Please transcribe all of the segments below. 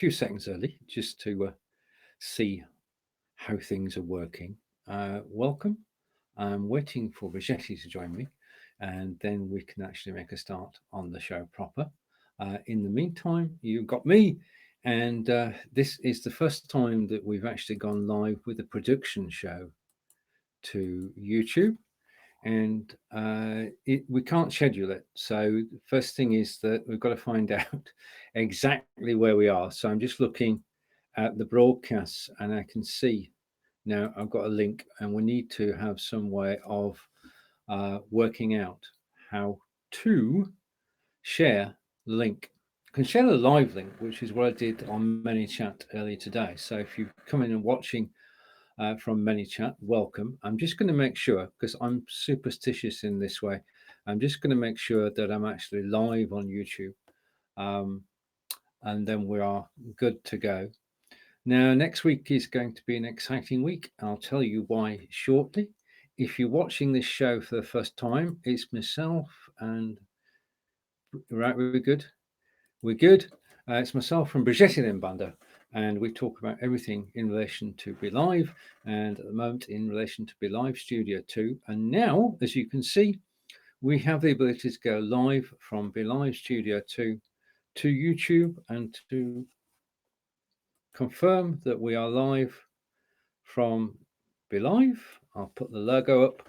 few seconds early just to see how things are working. Welcome. I'm waiting for Bridgetti to join me, and then we can actually make a start on the show proper. In the meantime, you've got me, and this is the first time that we've actually gone live with a production show to YouTube, and we can't schedule it. So the first thing is that we've got to find out exactly where we are. So I'm just looking at the broadcasts, and I can see now I've got a link, and we need to have some way of working out how to share the link. I can share the live link, which is what I did on ManyChat earlier today. So if you come in and watching from ManyChat, welcome. I'm just going to make sure, because I'm superstitious in this way, I'm just going to make sure that I'm actually live on YouTube, and then we are good to go. Now, next week is going to be an exciting week. I'll tell you why shortly. If you're watching this show for the first time, it's myself and... Right, we're good? We're good. It's myself from Bridgetti Lim Banda, and we talk about everything in relation to BeLive, and at the moment in relation to BeLive Studio2. And now, as you can see, we have the ability to go live from BeLive Studio2 to YouTube, and to confirm that we are live from BeLive, I'll put the logo up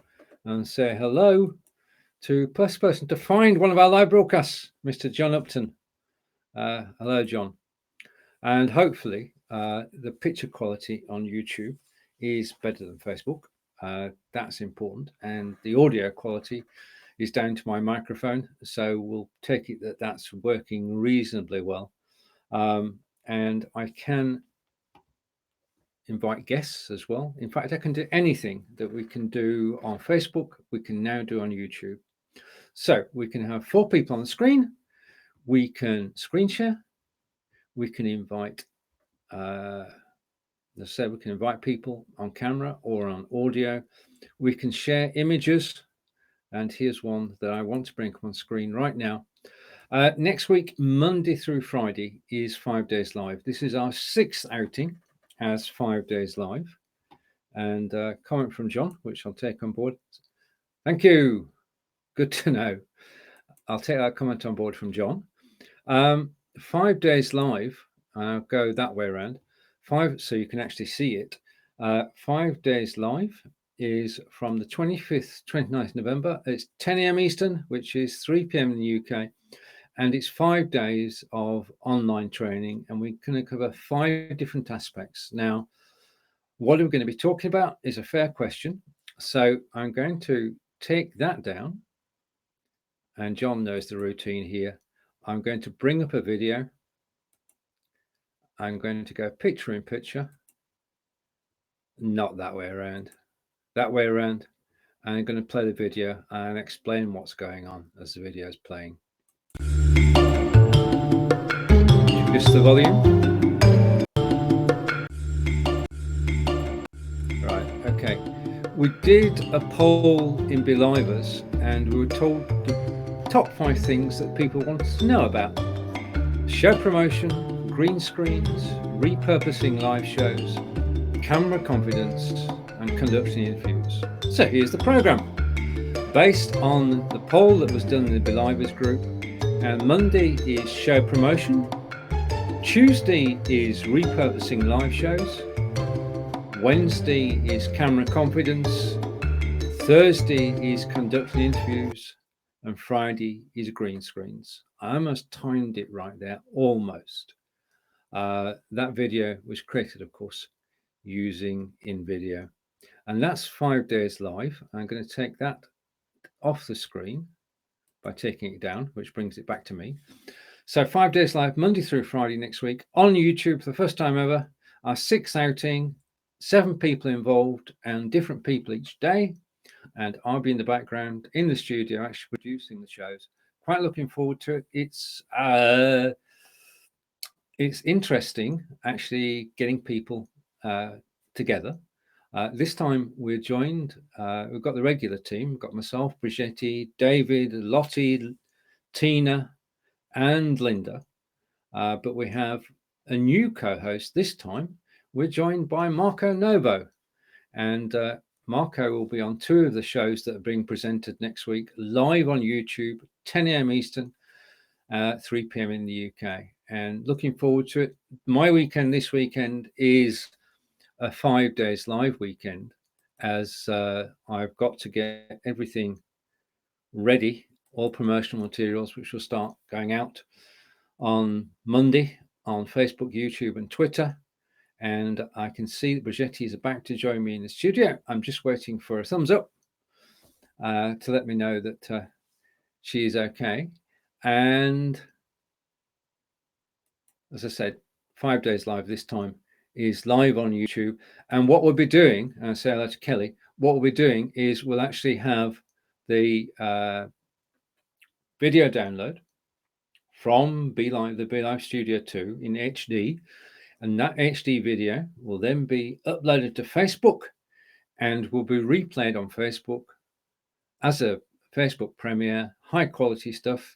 and say hello to first person to find one of our live broadcasts, Mr. John Upton. Hello, John. And hopefully the picture quality on YouTube is better than Facebook. That's important. And the audio quality is down to my microphone. So we'll take it that that's working reasonably well. And I can invite guests as well. In fact, I can do anything that we can do on Facebook, we can now do on YouTube. So we can have 4 people on the screen. We can screen share. We can invite, let's say we can invite people on camera or on audio. We can share images. And here's one that I want to bring up on screen right now. Next week, Monday through Friday, is 5 days live. This is our 6th outing as 5 days live. And comment from John, which I'll take on board. Thank you. Good to know. I'll take that comment on board from John. 5 days live. I'll go that way around. 5, so you can actually see it. 5 days live is from the 25th, 29th November. It's 10 a.m. Eastern, which is 3 p.m. in the UK. And it's 5 days of online training, and we're going to cover 5 different aspects. Now, what are we going to be talking about is a fair question. So I'm going to take that down, and John knows the routine here. I'm going to bring up a video. I'm going to go picture in picture, not that way around, that way around. And I'm going to play the video and explain what's going on as the video is playing. Just the volume. Right, okay. We did a poll in BeLivers, and we were told the top 5 things that people wanted to know about: show promotion, green screens, repurposing live shows, camera confidence, and conducting interviews. So here's the program. Based on the poll that was done in the BeLivers group, and Monday is show promotion, Tuesday is repurposing live shows, Wednesday is camera confidence, Thursday is conducting interviews, and Friday is green screens. I almost timed it right there, almost. That video was created, of course, using InVideo. And that's 5 days live. I'm going to take that off the screen by taking it down, which brings it back to me. So 5 days live, Monday through Friday next week on YouTube for the first time ever. Our 6th outing, 7 people involved and different people each day. And I'll be in the background in the studio actually producing the shows. Quite looking forward to it. It's interesting actually getting people together. This time we're joined, we've got the regular team. We've got myself, Bridgetti, David, Lottie, Tina, and Linda. But we have a new co-host. This time we're joined by Marco Novo, and Marco will be on two of the shows that are being presented next week, live on YouTube, 10 a.m. Eastern, 3 p.m. in the UK. And looking forward to it. My weekend this weekend is a 5 days live weekend, as I've got to get everything ready, all promotional materials, which will start going out on Monday on Facebook, YouTube, and Twitter. And I can see that Bridgetti is about to join me in the studio. I'm just waiting for a thumbs up to let me know that she is okay. And as I said, 5 days live this time is live on YouTube. And what we'll be doing, and I say hello to Kelly, what we'll be doing is we'll actually have the video download from BeLive, the BeLive Studio2 in HD. And that HD video will then be uploaded to Facebook and will be replayed on Facebook as a Facebook premiere, high quality stuff.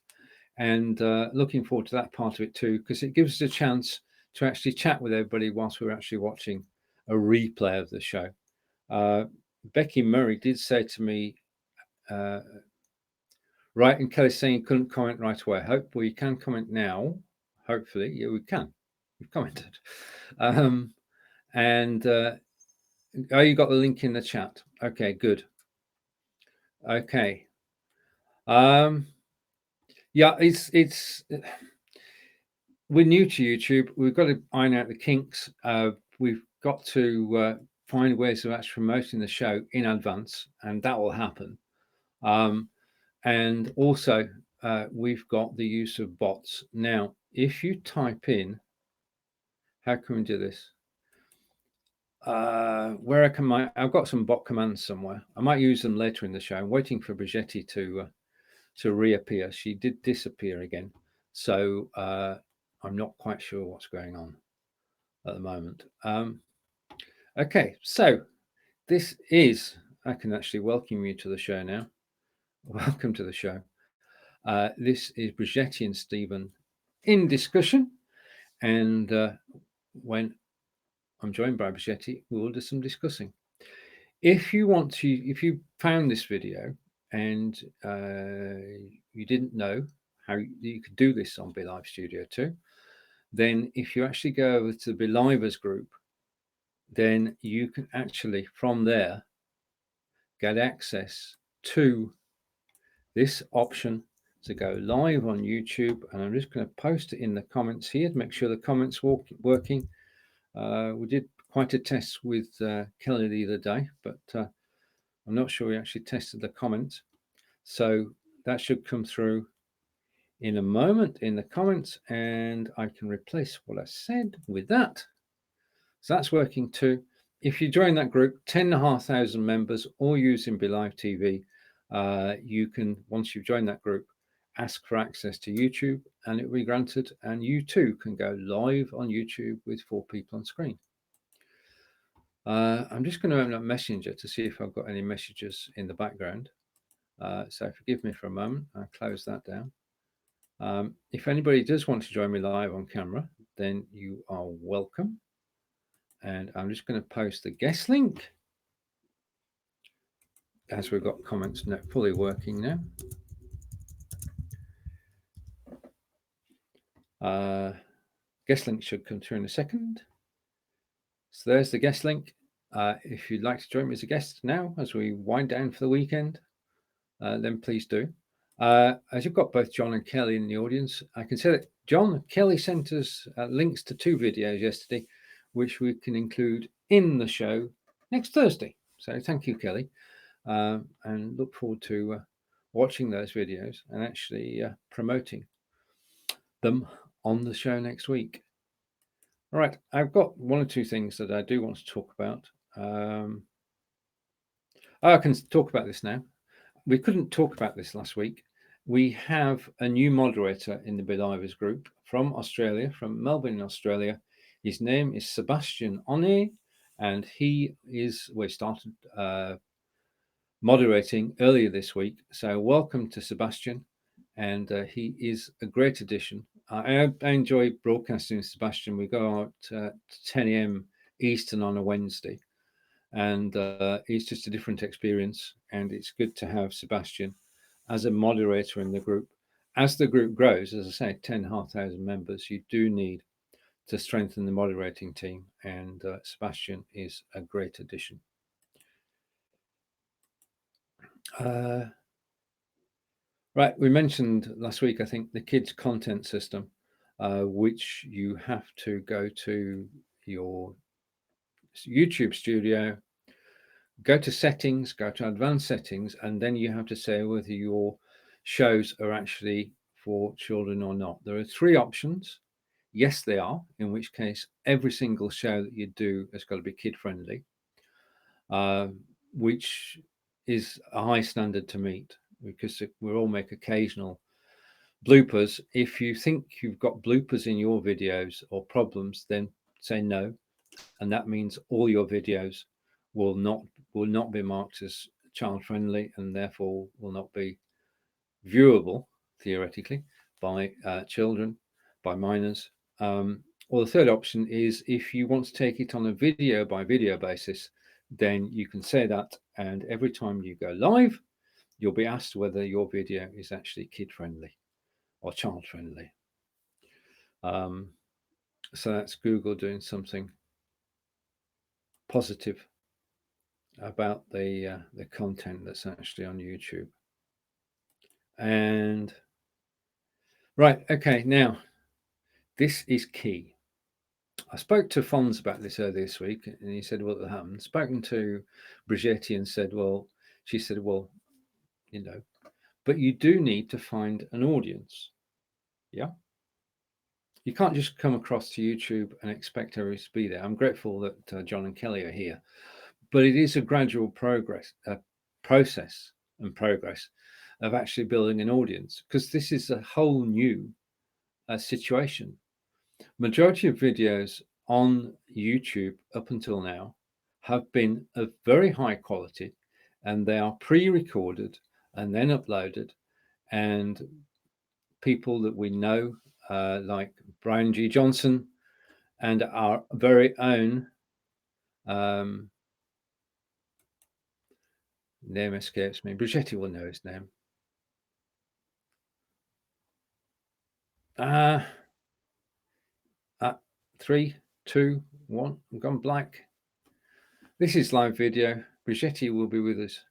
And looking forward to that part of it too, because it gives us a chance to actually chat with everybody whilst we're actually watching a replay of the show. Becky Murray did say to me, right, and Kelly's saying you couldn't comment right away. Well, you can comment now. Hopefully, yeah, we can. You've commented. Oh, you got the link in the chat. Okay, good. Okay. Yeah, it's we're new to YouTube. We've got to iron out the kinks. We've got to find ways of actually promoting the show in advance, and that will happen. And also, we've got the use of bots. Now, if you type in, how can we do this? Where I've got some bot commands somewhere. I might use them later in the show. I'm waiting for Bridgetti to reappear. She did disappear again. So I'm not quite sure what's going on at the moment. Okay, so this is, I can actually welcome you to the show now. Welcome to the show. This is Bridgetti and Stephen in discussion. And when I'm joined by Bridgetti, we will do some discussing. If you found this video and you didn't know how you could do this on BeLive Studio2, then if you actually go over to the BeLivers group, then you can actually from there get access to this option to go live on YouTube. And I'm just going to post it in the comments here to make sure the comments working. We did quite a test with Kelly the other day, but I'm not sure we actually tested the comments. So that should come through in a moment in the comments, and I can replace what I said with that. So that's working too. If you join that group, 10,500 members, all using BeLive TV, you can, once you've joined that group, ask for access to YouTube and it will be granted, and you too can go live on YouTube with 4 people on screen. I'm just going to open up Messenger to see if I've got any messages in the background. So forgive me for a moment. I'll close that down. If anybody does want to join me live on camera, then you are welcome. And I'm just going to post the guest link as we've got comments now fully working now. Guest link should come through in a second. So there's the guest link. If you'd like to join me as a guest now as we wind down for the weekend, then please do. As you've got both John and Kelly in the audience, I can say that John, Kelly sent us links to 2 videos yesterday, which we can include in the show next Thursday. So thank you, Kelly, and look forward to watching those videos and actually promoting them on the show next week. All right, I've got 1 or 2 things that I do want to talk about. I can talk about this now. We couldn't talk about this last week. We have a new moderator in the BeLivers group from Australia, from Melbourne, Australia. His name is Sebastian One, and we started moderating earlier this week. So welcome to Sebastian, and he is a great addition I enjoy broadcasting with Sebastian. We go out at 10 a.m. Eastern on a Wednesday, and it's just a different experience. And it's good to have Sebastian as a moderator in the group. As the group grows, as I say, 10,500 members, you do need to strengthen the moderating team, and Sebastian is a great addition. Right, we mentioned last week, I think, the kids' content system, which you have to go to your YouTube studio, go to settings, go to advanced settings, and then you have to say whether your shows are actually for children or not. There are 3 options. Yes, they are, in which case every single show that you do has got to be kid friendly, which is a high standard to meet, because we all make occasional bloopers. If you think you've got bloopers in your videos or problems, then say no, and that means all your videos will not be marked as child friendly, and therefore will not be viewable theoretically by children, by minors. Or the third option is, if you want to take it on a video by video basis, then you can say that, and every time you go live, you'll be asked whether your video is actually kid friendly or child friendly. So that's Google doing something positive about the content that's actually on YouTube. And right, okay, now this is key. I spoke to Fons about this earlier this week, and he said, "Well, it happened." Spoken to Bridgetti and said, "Well," she said, "Well, you know, but you do need to find an audience. Yeah, you can't just come across to YouTube and expect everybody to be there." I'm grateful that John and Kelly are here, but it is a gradual process and progress of actually building an audience, because this is a whole new situation. Majority of videos on YouTube up until now have been of very high quality, and they are pre-recorded and then uploaded, and people that we know, like Brian G. Johnson and our very own name escapes me. Bridgetti will know his name. 3, 2, 1. I've gone blank. This is live video. Bridgetti will be with us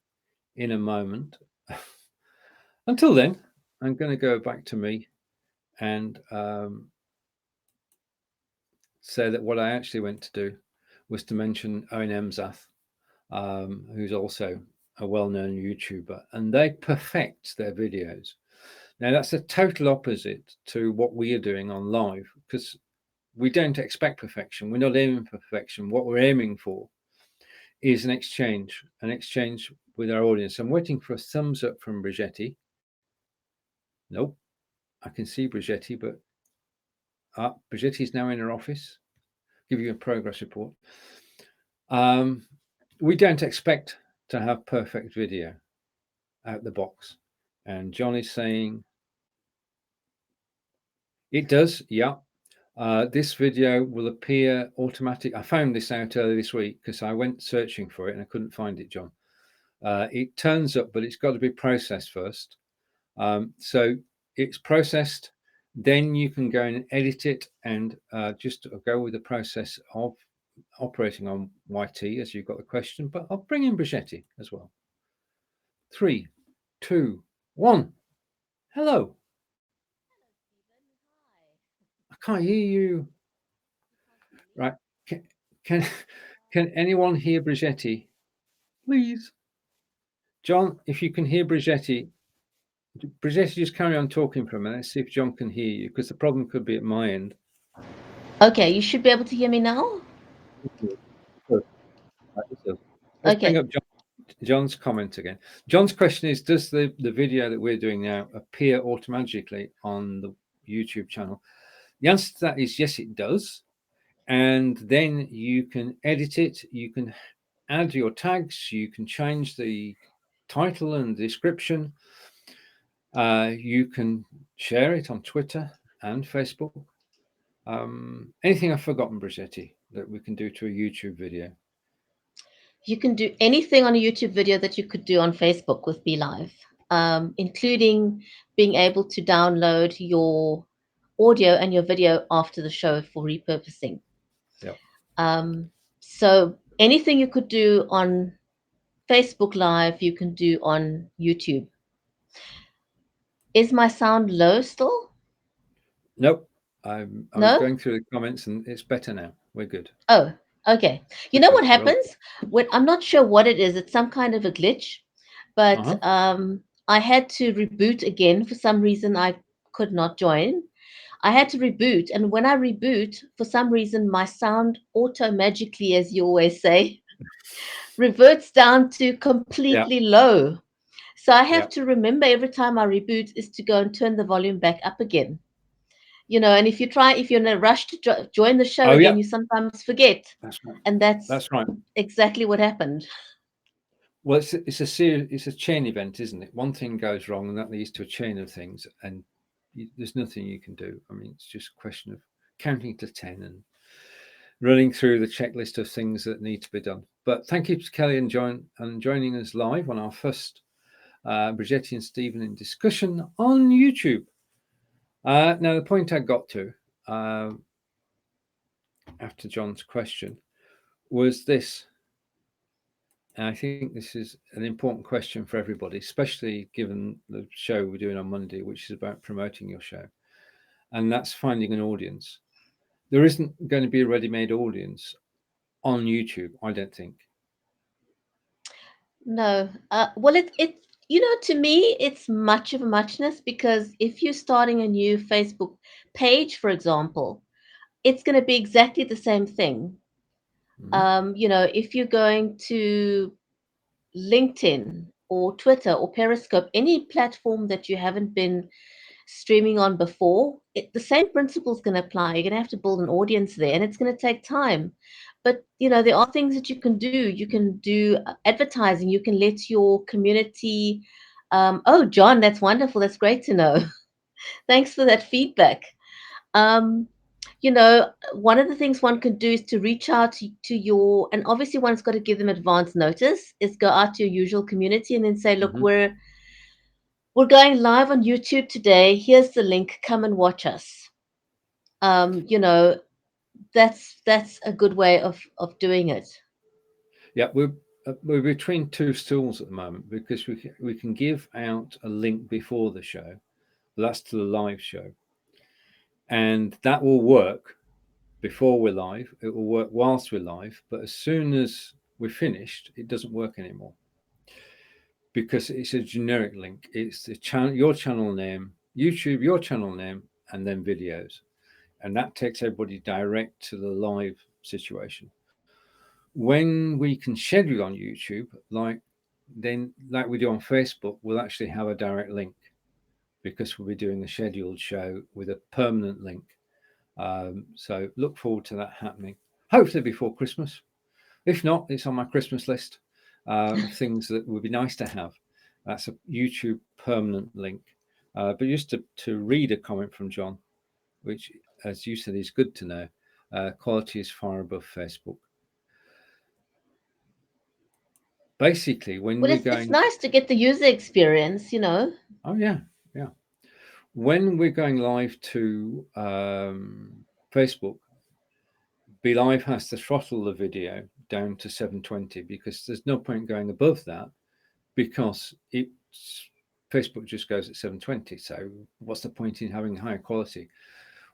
in a moment. Until then, I'm going to go back to me and say that what I actually went to do was to mention Owen Emsath, who's also a well-known YouTuber, and they perfect their videos. Now, that's a total opposite to what we are doing on live, because we don't expect perfection. We're not aiming for perfection. What we're aiming for is an exchange with our audience. I'm waiting for a thumbs up from Bridgetti. Nope, I can see Bridgetti, but Bridgetti is now in her office. Give you a progress report. We don't expect to have perfect video out the box. And John is saying it does. Yeah. This video will appear automatic. I found this out earlier this week because I went searching for it and I couldn't find it, John. It turns up, but it's got to be processed first. So it's processed, then you can go and edit it and just go with the process of operating on YT, as you've got the question. But I'll bring in Bridgetti as well. 3, 2, 1. Hello. I can't hear you. Right. Can anyone hear Bridgetti? Please. John, if you can hear Bridgetti, just carry on talking for a minute. See if John can hear you, because the problem could be at my end. Okay, you should be able to hear me now. Let's bring up John's comment again. John's question is, does the video that we're doing now appear automatically on the YouTube channel? The answer to that is yes, it does. And then you can edit it. You can add your tags. You can change the title and description. You can share it on Twitter, and Facebook. Anything I've forgotten, Bridgetti, that we can do to a YouTube video? You can do anything on a YouTube video that you could do on Facebook with BeLive, including being able to download your audio and your video after the show for repurposing. Yep. So anything you could do on Facebook Live, you can do on YouTube. Is my sound low still? Nope. I was No? going through the comments and it's better now. We're good. Oh, okay. You We're know good. what We're happens when I'm not sure what it is. It's some kind of a glitch, but Uh-huh. I had to reboot again for some reason. I could not join. I had to reboot, and when I reboot, for some reason, my sound auto magically, as you always say, reverts down to Yeah. completely low. So I Yeah. have to remember every time I reboot is to go and turn the volume back up again. And if you're in a rush to join the show Oh, again, yeah. you sometimes forget, That's right. and that's That's right. exactly what happened. Well, it's a chain event, isn't it? One thing goes wrong, and that leads to a chain of things, and there's nothing you can do. I mean, it's just a question of counting to 10 and running through the checklist of things that need to be done. But thank you to Kelly and joining us live on our first Bridgetti and Stephen in discussion on YouTube. Now, the point I got to after John's question was this. And I think this is an important question for everybody, especially given the show we're doing on Monday, which is about promoting your show. And that's finding an audience. There isn't going to be a ready-made audience on YouTube, I don't think. No, well, to me, it's much of a muchness because if you're starting a new Facebook page, for example, it's going to be exactly the same thing. Mm-hmm. If you're going to LinkedIn or Twitter or Periscope, any platform that you haven't been streaming on before, the same principles can apply. You're going to have to build an audience there, and it's going to take time. But there are things that you can do. You can do advertising. You can let your community. Oh, John, that's wonderful. That's great to know. Thanks for that feedback. Um, one of the things one can do is to reach out to and obviously one's got to give them advance notice, is go out to your usual community and then say, look, Mm-hmm. we're going live on YouTube today. Here's the link. Come and watch us. Um, you know, that's a good way of doing it. Yeah, we're between two stools at the moment because we can give out a link before the show. That's to the live show, and that will work before we're live. It will work whilst we're live, but as soon as we're finished, it doesn't work anymore because it's a generic link. It's the channel, your channel name, YouTube, your channel name, and then videos, and that takes everybody direct to the live situation. When we can schedule on YouTube, like we do on Facebook, we'll actually have a direct link because we'll be doing a scheduled show with a permanent link. So look forward to that happening, hopefully before Christmas. If not, it's on my Christmas list of things that would be nice to have. That's a YouTube permanent link. But just to read a comment from John, which, as you said, is good to know. Quality is far above Facebook. Basically, when Well, we're it's going, nice to get the user experience. oh yeah, yeah, when we're going live to Facebook, BeLive has to throttle the video down to 720 because there's no point going above that because Facebook just goes at 720. So what's the point in having higher quality?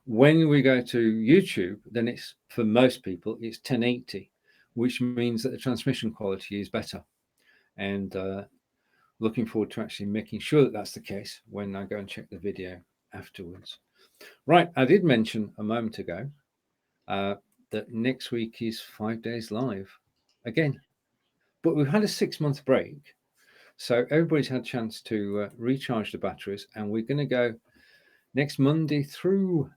When we go to YouTube, then it's, for most people, it's 1080, which means that the transmission quality is better. And looking forward to actually making sure that that's the case when I go and check the video afterwards. Right, I did mention a moment ago that next week is 5 days live again, but we've had a 6-month break, so everybody's had a chance to recharge the batteries, and we're going to go next Monday through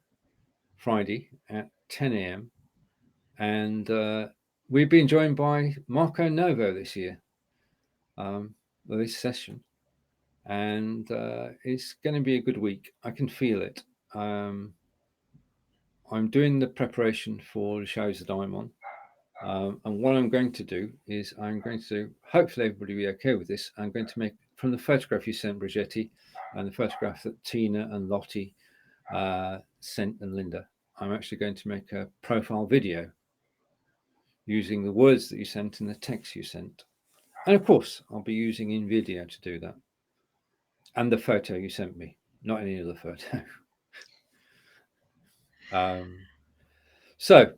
Friday at 10 a.m. and we're being joined by Marco Novo this year with this session, and it's going to be a good week. I can feel it. I'm doing the preparation for the shows that I'm on. And what I'm going to do is I'm going to, hopefully everybody will be okay with this, I'm going to make, from the photograph you sent, Bridgetti, and the photograph that Tina and Lottie sent, and Linda, I'm actually going to make a profile video using the words that you sent and the text you sent. And of course, I'll be using InVideo to do that. And the photo you sent me, not any other photo. So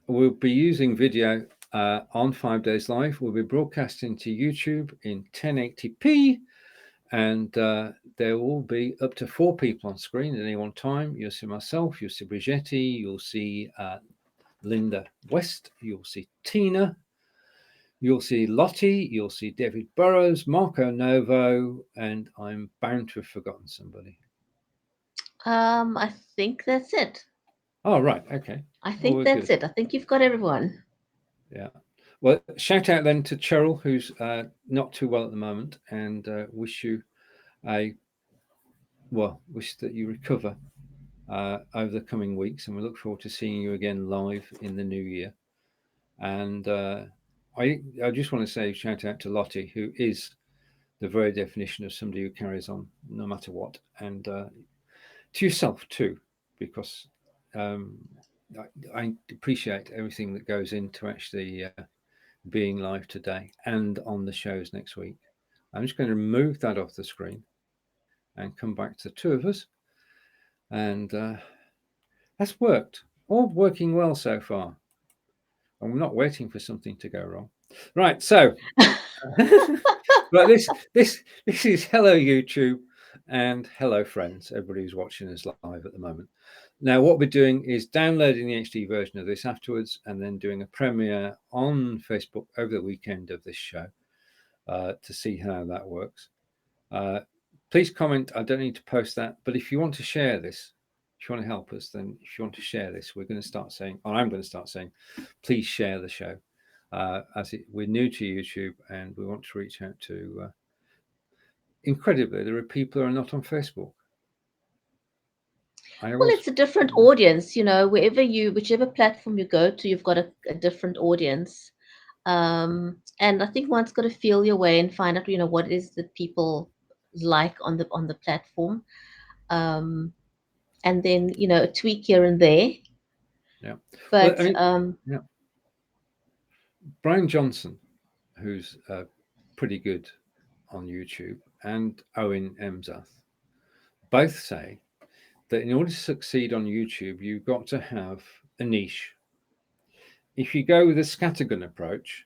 we'll be using video on 5 Days Live. We'll be broadcasting to YouTube in 1080p, and there will be up to 4 people on screen at any one time. You'll see myself, you'll see Bridgetti, you'll see Linda West, you'll see Tina, you'll see Lottie, you'll see David Burrows, Marco Novo, and I'm bound to have forgotten somebody. I think that's it. Oh, right. Okay. I think that's it. I think you've got everyone. Yeah. Well, shout out then to Cheryl, who's not too well at the moment, and wish that you recover over the coming weeks, and we look forward to seeing you again live in the new year. And I just want to say shout out to Lottie, who is the very definition of somebody who carries on no matter what, and to yourself too, because I appreciate everything that goes into actually being live today and on the shows next week. I'm just going to remove that off the screen and come back to the 2 of us, and that's worked, all working well so far, and we're not waiting for something to go wrong. Right, so but this is hello YouTube and hello friends, everybody who's watching us live at the moment. Now what we're doing is downloading the HD version of this afterwards, and then doing a premiere on Facebook over the weekend of this show to see how that works. Please comment. I don't need to post that, but if you want to share this, if you want to help us, then if you want to share this, we're going to start saying, or I'm going to start saying, please share the show. We're new to YouTube and we want to reach out to, incredibly, there are people who are not on Facebook. Well, it's a different audience, whichever platform you go to, you've got a different audience. And I think one's got to feel your way and find out, what it is that people like on the platform. And then, a tweak here and there. Yeah. But yeah. Brian Johnson, who's pretty good on YouTube, and Owen Emsath both say that in order to succeed on YouTube, you've got to have a niche. If you go with a scattergun approach,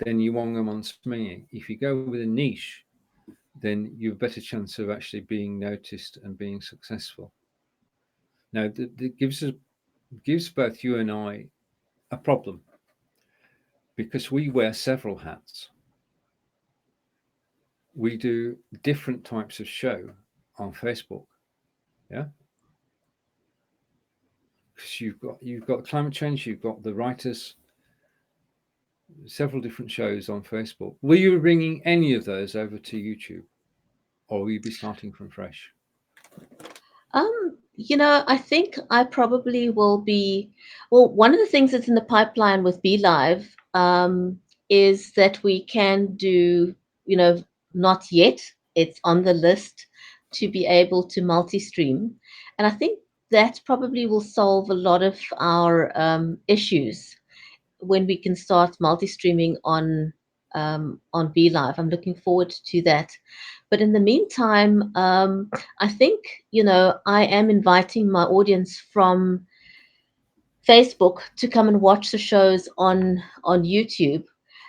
then you won't come on SME. If you go with a niche, then you have a better chance of actually being noticed and being successful. Now, that gives both you and I a problem, because we wear several hats. We do different types of show on Facebook, yeah. Because you've got climate change, you've got the writers, several different shows on Facebook. Will you be bringing any of those over to YouTube, or will you be starting from fresh? I think I probably will be. Well, one of the things that's in the pipeline with BeLive is that we can do, not yet. It's on the list to be able to multi-stream, and I think that probably will solve a lot of our issues when we can start multi-streaming on BeLive. I'm looking forward to that. But in the meantime, I think, I am inviting my audience from Facebook to come and watch the shows on YouTube.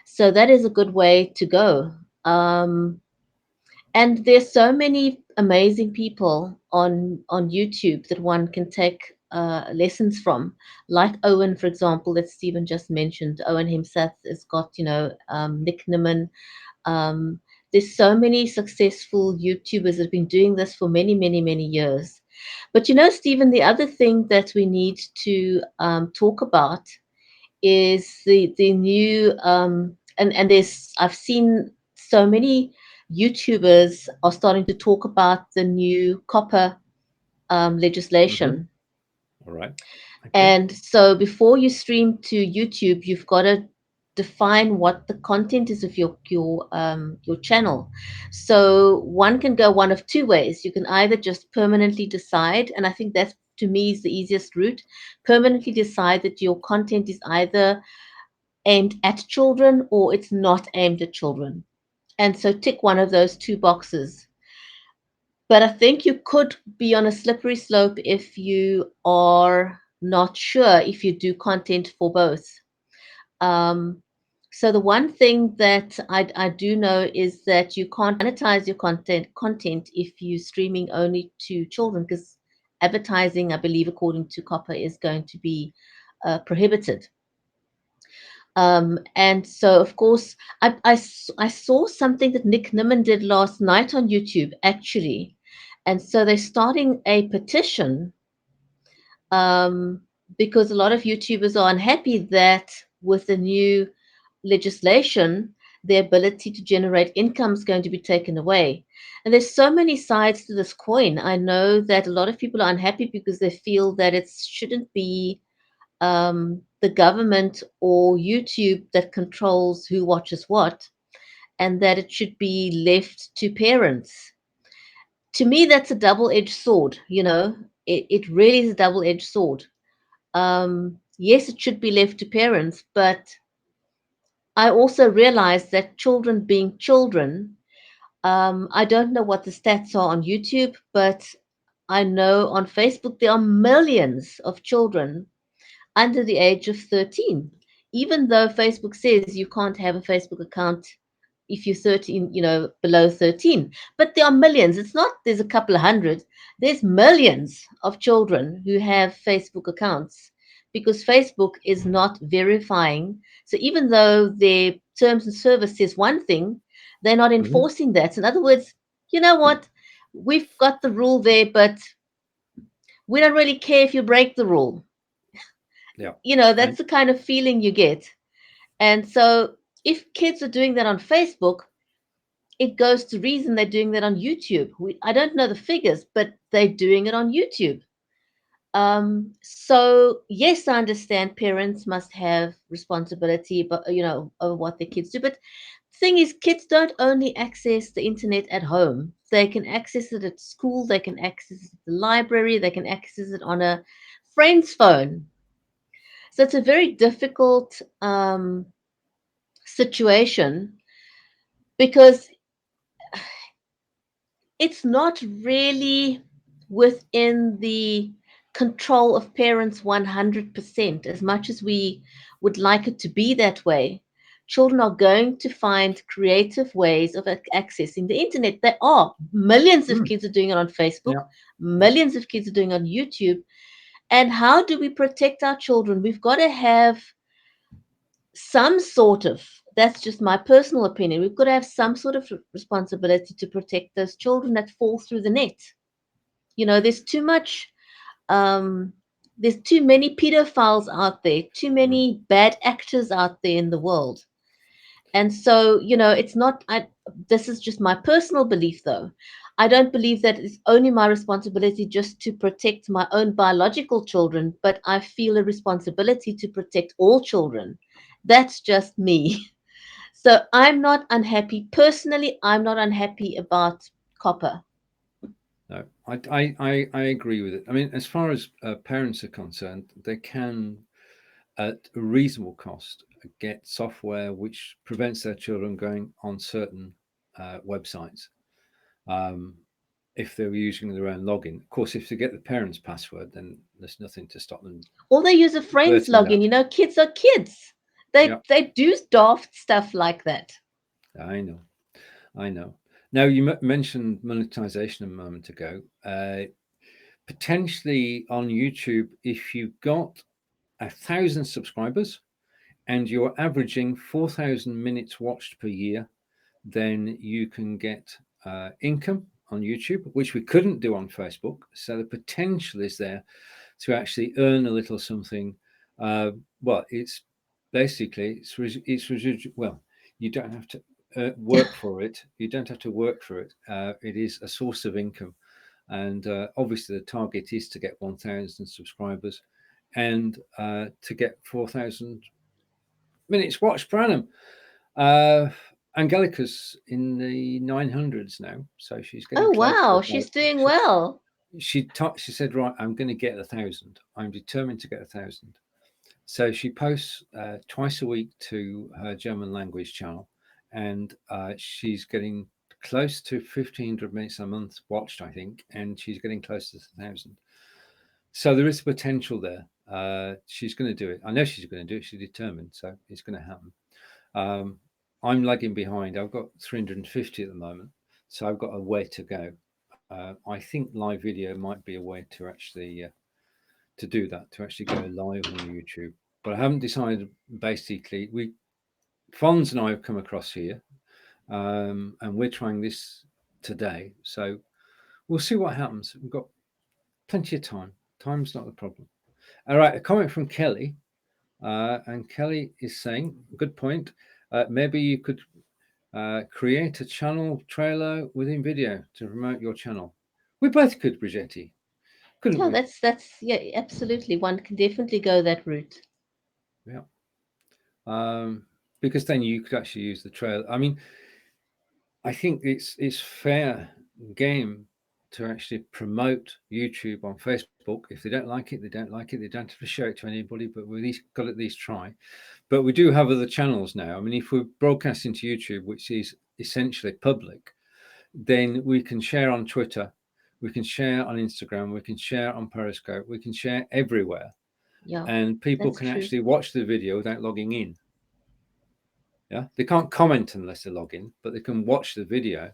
So that is a good way to go. And there's so many amazing people on YouTube that one can take lessons from, like Owen, for example, that Stephen just mentioned. Owen himself has got, Nick Nimmin. There's so many successful YouTubers that have been doing this for many, many, many years. But Stephen, the other thing that we need to talk about is the new and there's I've seen so many YouTubers are starting to talk about the new copper legislation. All right. Okay. And so before you stream to YouTube, you've got to define what the content is of your channel. So one can go one of two ways. You can either just permanently decide, and I think that's, to me, is the easiest route. Permanently decide that your content is either aimed at children or it's not aimed at children. And so tick one of those two boxes. But I think you could be on a slippery slope if you are not sure if you do content for both. Um, so the one thing that I do know is that you can't monetize your content if you're streaming only to children, because advertising, I believe, according to COPPA, is going to be prohibited. And so, of course, I saw something that Nick Nimmin did last night on YouTube, actually. And so they're starting a petition, um, because a lot of YouTubers are unhappy that with the new legislation, their ability to generate income is going to be taken away. And there's so many sides to this coin. I know that a lot of people are unhappy because they feel that it shouldn't be the government or YouTube that controls who watches what, and that it should be left to parents. To me, that's a double-edged sword. It really is a double-edged sword. Yes, it should be left to parents, but I also realize that children being children, I don't know what the stats are on YouTube, but I know on Facebook there are millions of children under the age of 13, even though Facebook says you can't have a Facebook account if you're 13, below 13. But there are millions. It's not there's a couple of hundred, there's millions of children who have Facebook accounts because Facebook is not verifying. So even though their terms and service says one thing, they're not Hmm. enforcing that. So in other words, you know what? We've got the rule there, but we don't really care if you break the rule. Yeah. That's And the kind of feeling you get. And so if kids are doing that on Facebook, it goes to reason they're doing that on YouTube. I don't know the figures, but they're doing it on YouTube. So yes, I understand parents must have responsibility, but over what their kids do. But the thing is, kids don't only access the internet at home. They can access it at school. They can access it at the library. They can access it on a friend's phone. So it's a very difficult situation because it's not really within the control of parents 100%, as much as we would like it to be that way. Children are going to find creative ways of accessing the internet. There are millions of mm, kids are doing it on Facebook, yeah, yeah. millions of kids are doing it on YouTube. And how do we protect our children? We've got to have some sort of, that's just my personal opinion, we've got to have some sort of responsibility to protect those children that fall through the net. There's too much, um, there's too many pedophiles out there, too Mm. many bad actors out there in the world. And so, it's not, this is just my personal belief though. I don't believe that it's only my responsibility just to protect my own biological children, but I feel a responsibility to protect all children. That's just me. So I'm not unhappy. Personally, I'm not unhappy about copper. No, I agree with it. I mean, as far as parents are concerned, they can, at a reasonable cost, get software which prevents their children going on certain websites um, if they're using their own login. Of course, if they get the parents' password, then there's nothing to stop them Or they use a friend's reverting login. that. Kids are kids. Yeah, They do daft stuff like that. I know. I know. Now, you mentioned monetization a moment ago. Potentially on YouTube, if you've got 1,000 subscribers and you're averaging 4,000 minutes watched per year, then you can get income on YouTube, which we couldn't do on Facebook. So the potential is there to actually earn a little something. Uh, well, it's basically it's residual. Well, you don't have to work for it. You don't have to work for it. It is a source of income, and obviously the target is to get 1,000 subscribers. and to get 4,000 minutes watched per annum. Uh, Angelica's in the 900s now, so she's getting Oh, close to wow. about. She's doing well. She said, right, I'm going to get 1,000. I'm determined to get 1,000. So she posts twice a week to her German language channel, and she's getting close to 1,500 minutes a month watched, I think, and she's getting close to 1,000. So there is potential there. She's going to do it. I know she's going to do it. She's determined, so it's going to happen. I'm lagging behind. I've got 350 at the moment, so I've got a way to go. I think live video might be a way to actually to do that, to actually go live on YouTube. But I haven't decided. Basically, Fonz and I have come across here, and we're trying this today. So we'll see what happens. We've got plenty of time. Time's not the problem. All right, a comment from Kelly, and Kelly is saying, good point. Maybe you could create a channel trailer within video to promote your channel. We both could, Bridgetti, couldn't Yeah, we? yeah, absolutely. One can definitely go that route. Yeah. Because then you could actually use the trailer. I mean, I think it's fair game to actually promote YouTube on Facebook. If they don't like it, they don't like it. They don't have to show it to anybody, but we at least got to at least try. But we do have other channels now. I mean, if we're broadcasting to YouTube, which is essentially public, then we can share on Twitter, we can share on Instagram, we can share on Periscope, we can share everywhere. Yeah, And people that's can true. actually watch the video without logging in. Yeah, they can't comment unless they log in, but they can watch the video.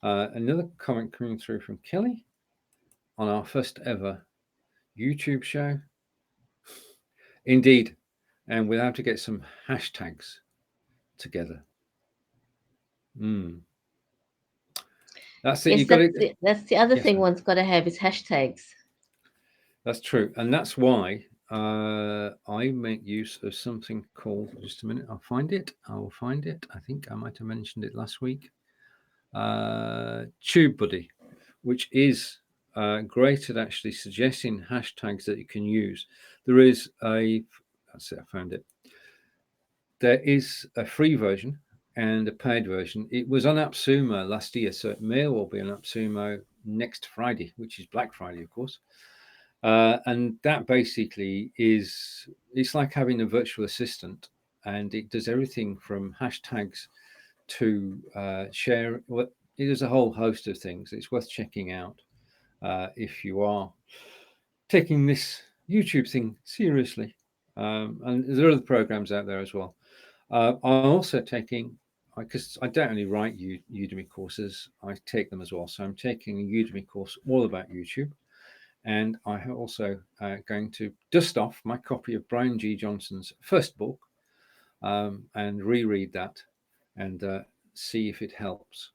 Another comment coming through from Kelly on our first ever YouTube show. Indeed, and we'll have to get some hashtags together. That's it. Yes, You've got it. that's the other Yes, thing one's got to have is hashtags. that's true, and that's why I make use of something called. Just a minute, I'll find it. I will find it. I think I might have mentioned it last week. TubeBuddy, which is great at actually suggesting hashtags that you can use. There is that's it, I found it. There is a free version and a paid version. It was on AppSumo last year, so it may well be on AppSumo next Friday, which is Black Friday, of course. And that basically it's like having a virtual assistant, and it does everything from hashtags to share. Well, it is a whole host of things. It's worth checking out if you are taking this YouTube thing seriously. And there are other programs out there as well. I'm also taking, because I don't only write Udemy courses, I take them as well. So I'm taking a Udemy course all about YouTube. And I am also going to dust off my copy of Brian G. Johnson's first book and reread that and see if it helps.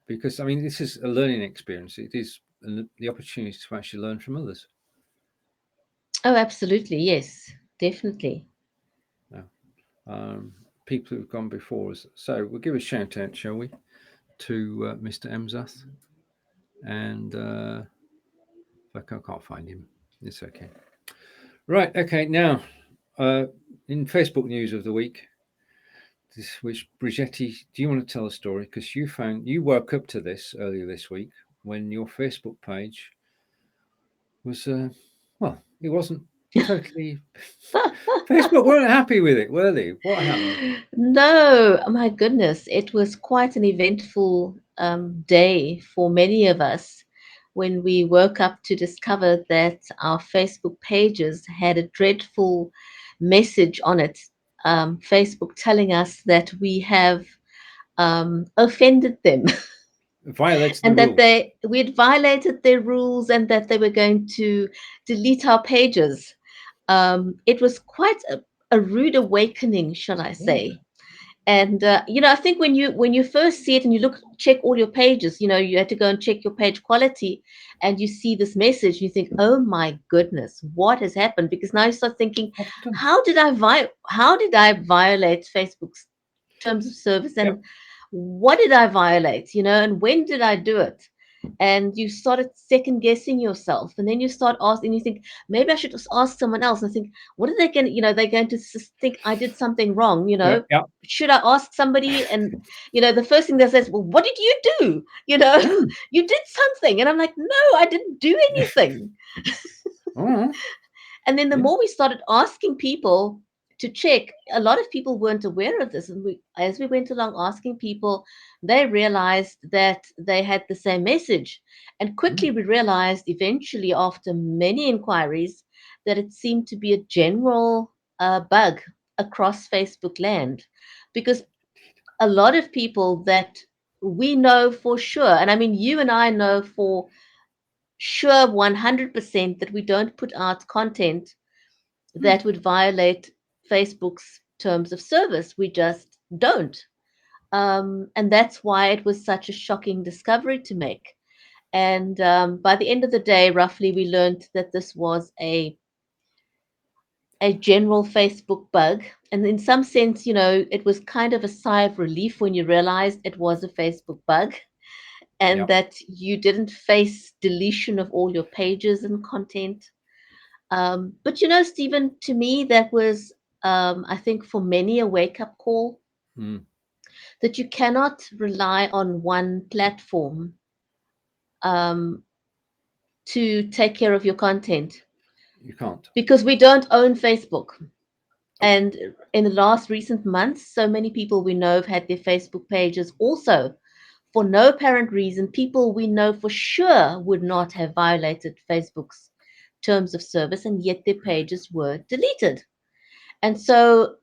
Because, I mean, this is a learning experience. It is the opportunity to actually learn from others. Oh, absolutely. Yes, definitely. People who've gone before us. So we'll give a shout out, shall we, to Mr. Emzath. And I can't find him. It's okay. Right. Okay. Now, in Facebook news of the week, which Bridgetti, do you want to tell a story? Because you woke up to this earlier this week when your Facebook page was well, it wasn't totally. Facebook weren't happy with it, were they? What happened? No, my goodness, it was quite an eventful day for many of us when we woke up to discover that our Facebook pages had a dreadful message on it. Facebook telling us that we have offended them Violated the and that rules. we had violated their rules and that they were going to delete our pages. It was quite a rude awakening, shall I Yeah. say? And I think when you first see it and you check all your pages, you had to go and check your page quality, and you see this message, you think, oh my goodness, what has happened? Because now you start thinking, What have you done? how did I violate Facebook's terms of service, Yep. and what did I violate? And when did I do it? and you started second guessing yourself, and then you start asking, you think maybe I should just ask someone else, and think, what are they going to, they're going to think I did something wrong, Yeah, yeah. should I ask somebody? And the first thing they say is, well, what did you do? Mm. You did something. And I'm like, no, I didn't do anything. Oh, And then the yeah. more we started asking people to check, a lot of people weren't aware of this. And as we went along asking people, they realized that they had the same message. And quickly Mm. we realized, eventually, after many inquiries, that it seemed to be a general bug across Facebook land. Because a lot of people that we know for sure, and I mean, you and I know for sure 100% that we don't put out content Mm. that would violate Facebook's terms of service. We just don't. And that's why it was such a shocking discovery to make. And by the end of the day, roughly, we learned that this was a general Facebook bug. And in some sense, it was kind of a sigh of relief when you realized it was a Facebook bug and Yeah. that you didn't face deletion of all your pages and content. But Stephen, to me, that was, I think, for many a wake up call Mm. that you cannot rely on one platform um, to take care of your content, You can't. because we don't own Facebook. Oh, And in the last recent months, so many people we know have had their Facebook pages also, for no apparent reason, people we know for sure would not have violated Facebook's terms of service, and yet their pages were deleted. And so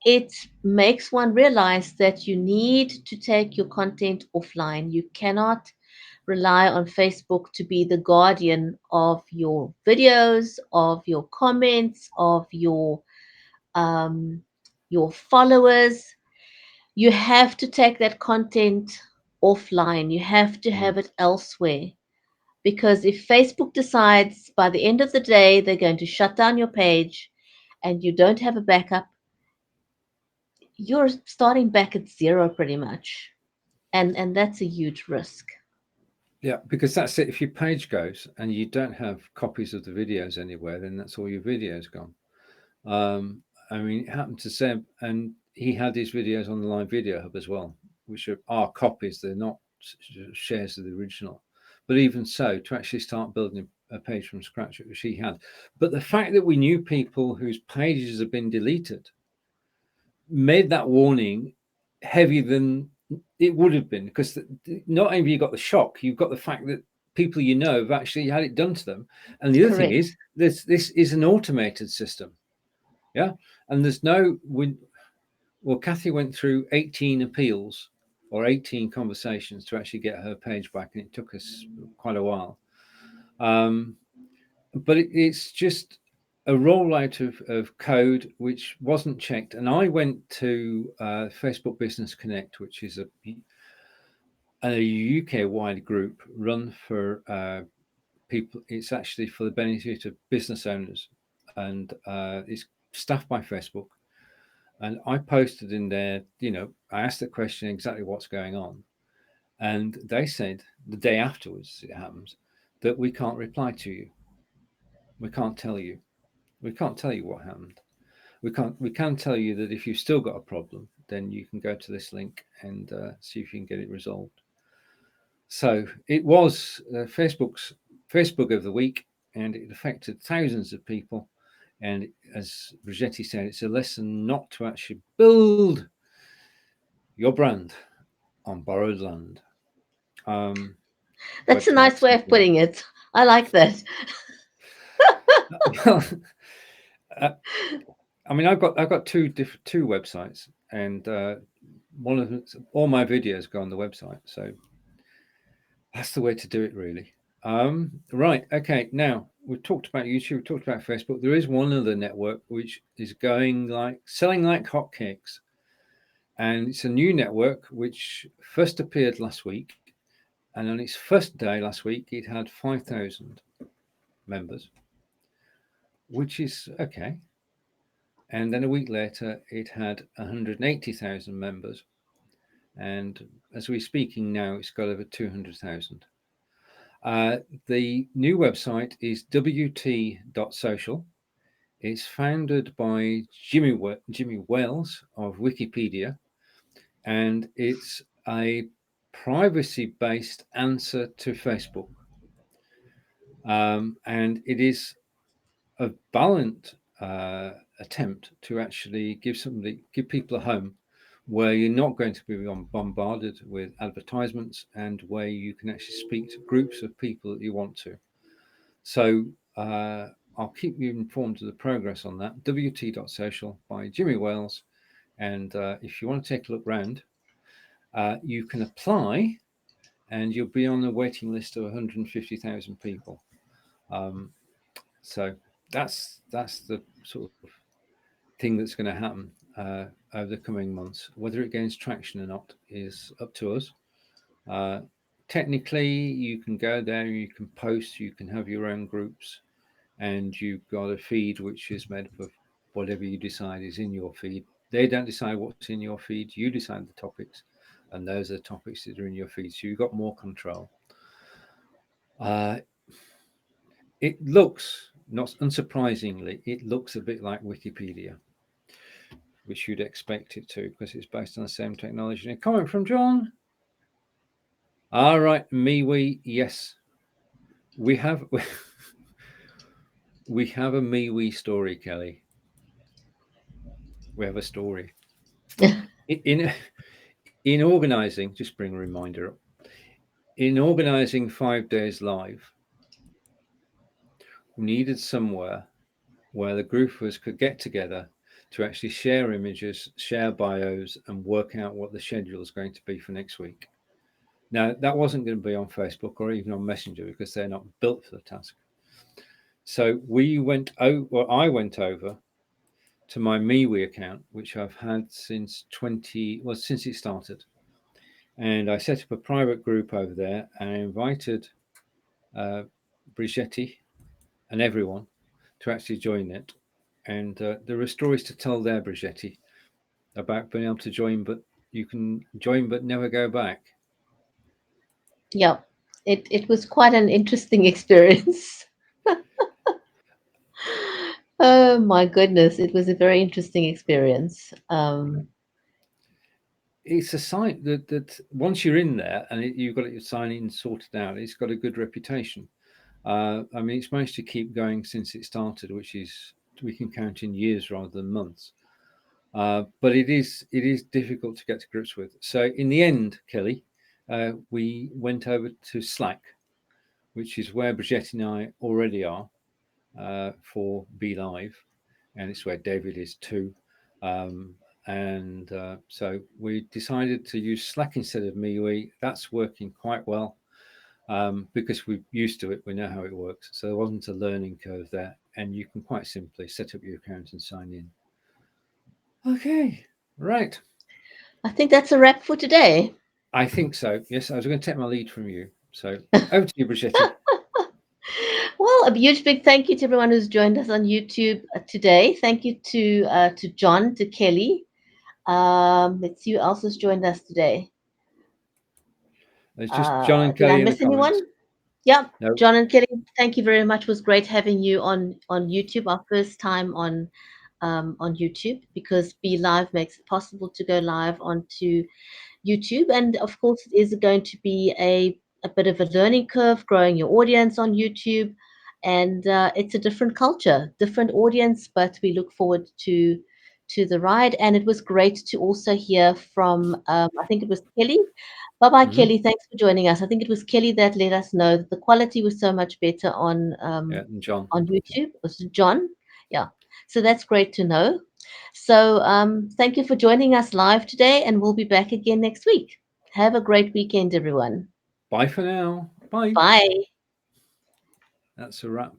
it makes one realize that you need to take your content offline. You cannot rely on Facebook to be the guardian of your videos, of your comments, of um, your followers. You have to take that content offline. You have to mm. have it elsewhere. Because if Facebook decides by the end of the day they're going to shut down your page and you don't have a backup, you're starting back at zero pretty much. And that's a huge risk. Yeah, because that's it. If your page goes and you don't have copies of the videos anywhere, then that's all your videos gone. I mean, it happened to Seb, and he had his videos on the Live Video Hub as well, which are copies. They're not shares of the original. But even so, to actually start building a page from scratch, which he had. But the fact that we knew people whose pages have been deleted made that warning heavier than it would have been, because not only have you got the shock, you've got the fact that people have actually had it done to them. And the other thing Correct. is, this is an automated system. Yeah. And there's no, well, Kathy went through 18 appeals or 18 conversations to actually get her page back, and it took us quite a while. But it's just a rollout of code which wasn't checked. And I went to Facebook Business Connect, which is a UK-wide group run for people. It's actually for the benefit of business owners, and it's staffed by Facebook. And I posted in there, I asked the question exactly what's going on. And they said the day afterwards, it happens, that we can't reply to you. We can't tell you. We can't tell you what happened. We can tell you that if you've still got a problem, then you can go to this link and see if you can get it resolved. So it was Facebook's Facebook of the week, and it affected thousands of people. And as Bridgetti said, it's a lesson not to actually build your brand on borrowed land. That's a nice Websites way and of putting it. I like that. well, uh, I mean, I've got two websites, and one of them, all my videos go on the website, so that's the way to do it, really. Right, okay. Now we've talked about YouTube, we've talked about Facebook. There is one other network which is selling like hotcakes, and it's a new network which first appeared last week, and on its first day last week, it had 5,000 members, which is okay. And then a week later, it had 180,000 members. And as we're speaking now, it's got over 200,000. Uh, the new website is wt.social. It's founded by Jimmy Wales of Wikipedia, and it's a privacy-based answer to Facebook. And it is a valiant attempt to actually give people a home where you're not going to be bombarded with advertisements, and where you can actually speak to groups of people that you want to. So I'll keep you informed of the progress on that. wt.social by Jimmy Wales. And if you want to take a look round, you can apply, and you'll be on the waiting list of 150,000 people. So that's the sort of thing that's going to happen over the coming months. Whether it gains traction or not is up to us. Uh, Technically, you can go there, you can post, you can have your own groups, and you've got a feed which is made up of whatever you decide is in your feed. They don't decide what's in your feed, you decide the topics, and those are the topics that are in your feed. So you've got more control. It looks, not unsurprisingly, it looks a bit like Wikipedia, which you'd expect it to, because it's based on the same technology. And a comment from John. All right, MeWe, yes, we have we have a MeWe story, Kelly. We have a story. In in organising, just bring a reminder up. In organising 5 days live, we needed somewhere where the group of us could get together to actually share images, share bios, and work out what the schedule is going to be for next week. Now, that wasn't going to be on Facebook or even on Messenger, because they're not built for the task. So I went over to my MeWe account, which I've had since since it started. And I set up a private group over there, and I invited Bridgetti and everyone to actually join it. And there are stories to tell there, Bridgetti, about being able to join, but you can join but never go back. Yeah, it was quite an interesting experience. Oh my goodness, it was a very interesting experience. It's a site that once you're in there and you've got your sign in sorted out, it's got a good reputation. I mean, it's managed to keep going since it started, which is, we can count in years rather than months. But it is difficult to get to grips with. So in the end, Kelly, we went over to Slack, which is where Bridgetti and I already are for BeLive, and it's where David is too. And so we decided to use Slack instead of MeWe. That's working quite well, because we're used to it. We know how it works. So there wasn't a learning curve there, and you can quite simply set up your account and sign in. Okay, right. I think that's a wrap for today. I think so. Yes, I was going to take my lead from you. So over to you, Bridgetti. Well, a huge big thank you to everyone who's joined us on YouTube today. Thank you to John, to Kelly. Let's see who else has joined us today. It's just John and Did I Kelly in the miss anyone? comments. Yeah, No, John and Kelly, thank you very much. It was great having you on YouTube. Our first time on YouTube, because BeLive makes it possible to go live onto YouTube. And of course, it is going to be a bit of a learning curve, growing your audience on YouTube. And it's a different culture, different audience, but we look forward to the ride. And it was great to also hear from, I think it was Kelly. Bye-bye, mm-hmm. Kelly. Thanks for joining us. I think it was Kelly that let us know that the quality was so much better Yeah, and John. on YouTube. Was it John? Yeah. So that's great to know. So thank you for joining us live today, and we'll be back again next week. Have a great weekend, everyone. Bye for now. Bye. Bye. That's a wrap.